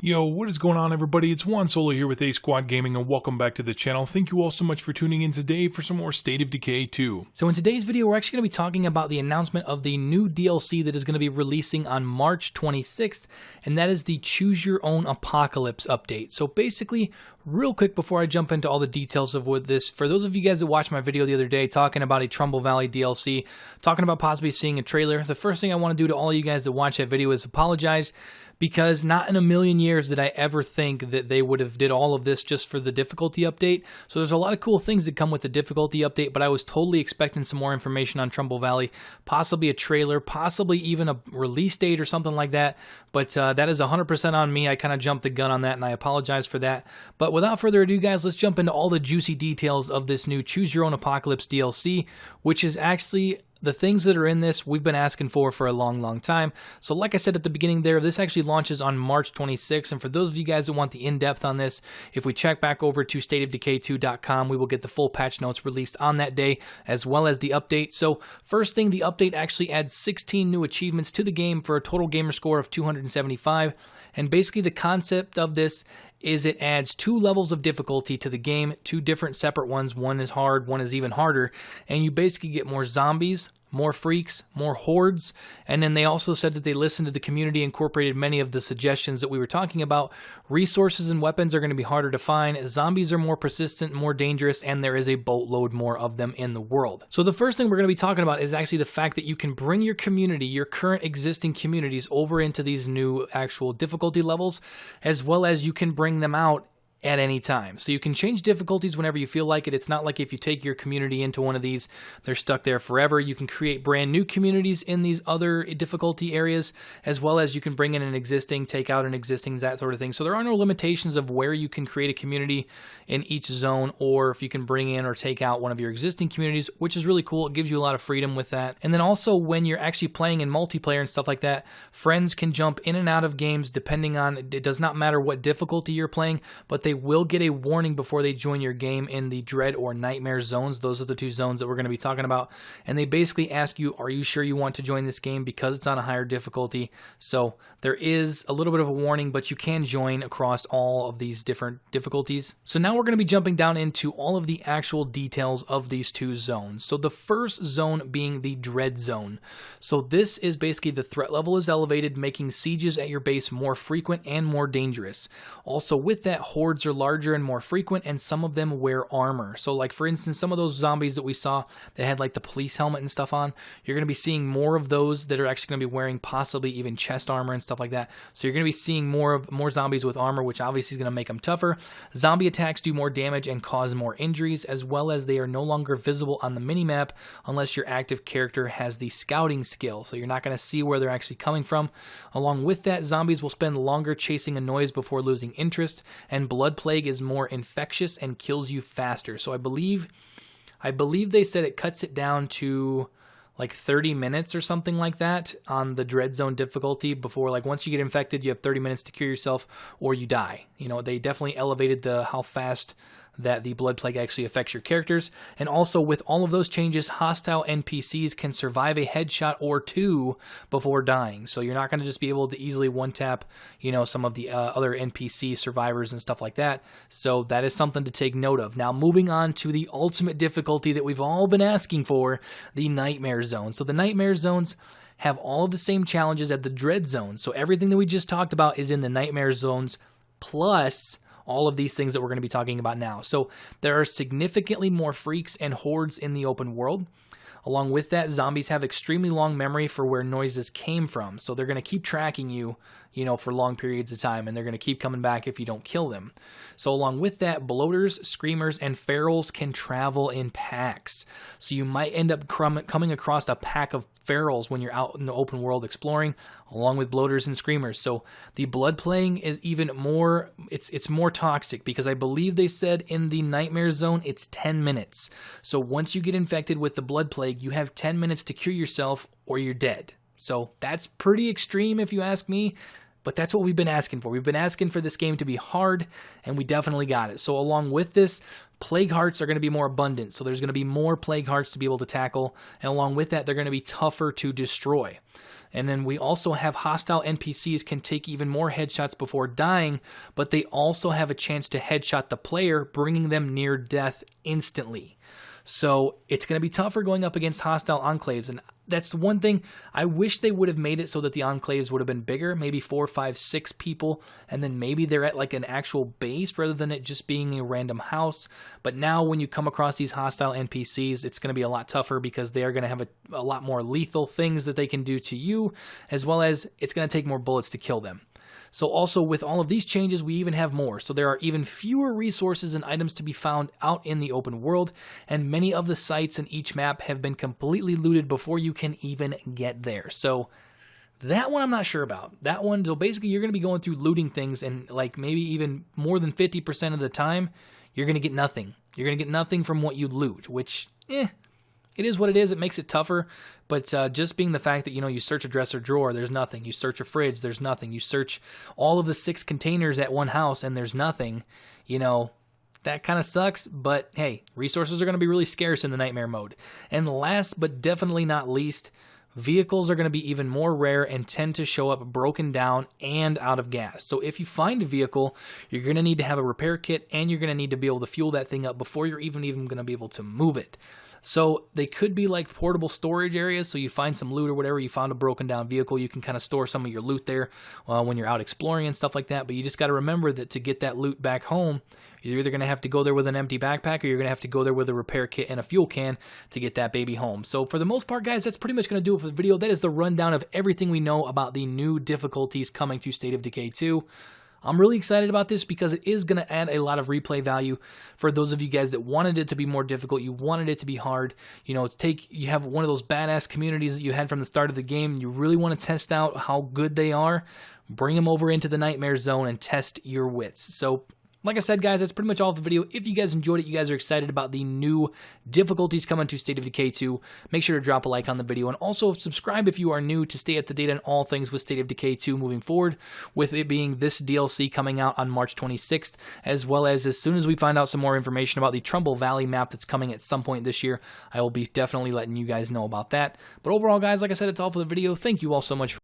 Yo, what is going on, everybody? It's Juan Solo here with ASQD Gaming, and welcome back to the channel. Thank you all so much for tuning in today for some more State of Decay 2. So in today's video, we're actually going to be talking about the announcement of the new DLC that is going to be releasing on March 26th, and that is the Choose Your Own Apocalypse update. So basically, real quick before I jump into all the details of what this, for those of you guys that watched my video the other day talking about a Trumbull Valley DLC, talking about possibly seeing a trailer, the first thing I want to do to all you guys that watch that video is apologize, because not in a million years did I ever think that they would have did all of this just for the difficulty update. So there's a lot of cool things that come with the difficulty update, but I was totally expecting some more information on Trumbull Valley, possibly a trailer, possibly even a release date or something like that. But that is 100% on me. I kind of jumped the gun on that, and I apologize for that. But without further ado, guys, let's jump into all the juicy details of this new Choose Your Own Apocalypse DLC, which is actually the things that are in this we've been asking for a long time. So like I said at the beginning there, this actually launches on March 26th. And for those of you guys that want the in-depth on this, if we check back over to stateofdecay2.com, we will get the full patch notes released on that day, as well as the update. So first thing, the update actually adds 16 new achievements to the game for a total gamer score of 275. And basically the concept of this is it adds 2 levels of difficulty to the game, 2 different separate ones. One is hard, one is even harder, and you basically get more zombies, more freaks, more hordes, and then they also said that they listened to the community, incorporated many of the suggestions that we were talking about. Resources and weapons are going to be harder to find, zombies are more persistent, more dangerous, and there is a boatload more of them in the world. So the first thing we're going to be talking about is actually the fact that you can bring your community, your current existing communities, over into these new actual difficulty levels, as well as you can bring them out at any time. So you can change difficulties whenever you feel like it. It's not like if you take your community into one of these, they're stuck there forever. You can create brand new communities in these other difficulty areas, as well as you can bring in an existing, take out an existing, that sort of thing. So there are no limitations of where you can create a community in each zone, or if you can bring in or take out one of your existing communities, which is really cool. It gives you a lot of freedom with that. And then also when you're actually playing in multiplayer and stuff like that, friends can jump in and out of games depending on, it does not matter what difficulty you're playing, but they will get a warning before they join your game in the Dread or Nightmare zones. Those are the 2 zones that we're going to be talking about. And they basically ask you, are you sure you want to join this game, because it's on a higher difficulty? So there is a little bit of a warning, but you can join across all of these different difficulties. So now we're going to be jumping down into all of the actual details of these 2 zones. So the first zone being the Dread zone. So this is basically the threat level is elevated, making sieges at your base more frequent and more dangerous. Also with that, hordes are larger and more frequent, and some of them wear armor. So like for instance, some of those zombies that we saw that had like the police helmet and stuff on, you're going to be seeing more of those that are actually going to be wearing possibly even chest armor and stuff like that. So you're going to be seeing more zombies with armor, which obviously is going to make them tougher. Zombie attacks do more damage and cause more injuries, as well as they are no longer visible on the minimap unless your active character has the scouting skill. So you're not going to see where they're actually coming from. Along with that, zombies will spend longer chasing a noise before losing interest, and blood plague is more infectious and kills you faster. So I believe they said it cuts it down to like 30 minutes or something like that on the Dread Zone difficulty. Before, like once you get infected, you have 30 minutes to cure yourself or you die. You know, they definitely elevated how fast that the blood plague actually affects your characters. And also with all of those changes, hostile NPCs can survive a headshot or 2 before dying. So you're not going to just be able to easily one-tap, you know, some of the other NPC survivors and stuff like that. So that is something to take note of. Now moving on to the ultimate difficulty that we've all been asking for, the Nightmare Zone. So the Nightmare Zones have all of the same challenges as the Dread Zone. So everything that we just talked about is in the Nightmare Zones, plus all of these things that we're going to be talking about now. So there are significantly more freaks and hordes in the open world. Along with that, zombies have extremely long memory for where noises came from. So they're going to keep tracking you, you know, for long periods of time, and they're going to keep coming back if you don't kill them. So along with that, bloaters, screamers, and ferals can travel in packs. So you might end up coming across a pack of ferals when you're out in the open world exploring, along with bloaters and screamers. So the blood plague is even more, it's more toxic, because I believe they said in the Nightmare Zone it's 10 minutes. So once you get infected with the blood plague, you have 10 minutes to cure yourself or you're dead. So that's pretty extreme if you ask me. But that's what we've been asking for. We've been asking for this game to be hard, and we definitely got it. So along with this, plague hearts are going to be more abundant. So there's going to be more plague hearts to be able to tackle. And along with that, they're going to be tougher to destroy. And then we also have hostile NPCs can take even more headshots before dying, but they also have a chance to headshot the player, bringing them near death instantly. So it's going to be tougher going up against hostile enclaves. And that's one thing I wish they would have made it so that the enclaves would have been bigger, maybe 4, 5, 6 people, and then maybe they're at like an actual base rather than it just being a random house. But now when you come across these hostile NPCs, it's going to be a lot tougher because they are going to have a lot more lethal things that they can do to you, as well as it's going to take more bullets to kill them. So also with all of these changes, we even have more. So there are even fewer resources and items to be found out in the open world, and many of the sites in each map have been completely looted before you can even get there. So that one I'm not sure about. That one, so basically you're going to be going through looting things, and like maybe even more than 50% of the time, you're going to get nothing. You're going to get nothing from what you loot, which, it is what it is. It makes it tougher, but just being the fact that, you search a dresser drawer, there's nothing. You search a fridge, there's nothing. You search all of the 6 containers at one house, and there's nothing. That kind of sucks, but hey, resources are going to be really scarce in the nightmare mode. And last but definitely not least, vehicles are going to be even more rare and tend to show up broken down and out of gas. So if you find a vehicle, you're going to need to have a repair kit, and you're going to need to be able to fuel that thing up before you're even going to be able to move it. So they could be like portable storage areas. So you find some loot or whatever, you found a broken down vehicle, you can kind of store some of your loot there when you're out exploring and stuff like that. But you just got to remember that to get that loot back home, you're either going to have to go there with an empty backpack, or you're going to have to go there with a repair kit and a fuel can to get that baby home. So for the most part, guys, that's pretty much going to do it for the video. That is the rundown of everything we know about the new difficulties coming to State of Decay 2. I'm really excited about this because it is going to add a lot of replay value for those of you guys that wanted it to be more difficult. You wanted it to be hard. You have one of those badass communities that you had from the start of the game. You really want to test out how good they are. Bring them over into the Nightmare Zone and test your wits. So, like I said, guys, that's pretty much all of the video. If you guys enjoyed it, you guys are excited about the new difficulties coming to State of Decay 2, make sure to drop a like on the video, and also subscribe if you are new to stay up to date on all things with State of Decay 2 moving forward, with it being this DLC coming out on March 26th, as well as soon as we find out some more information about the Trumbull Valley map that's coming at some point this year, I will be definitely letting you guys know about that. But overall, guys, like I said, it's all for the video. Thank you all so much for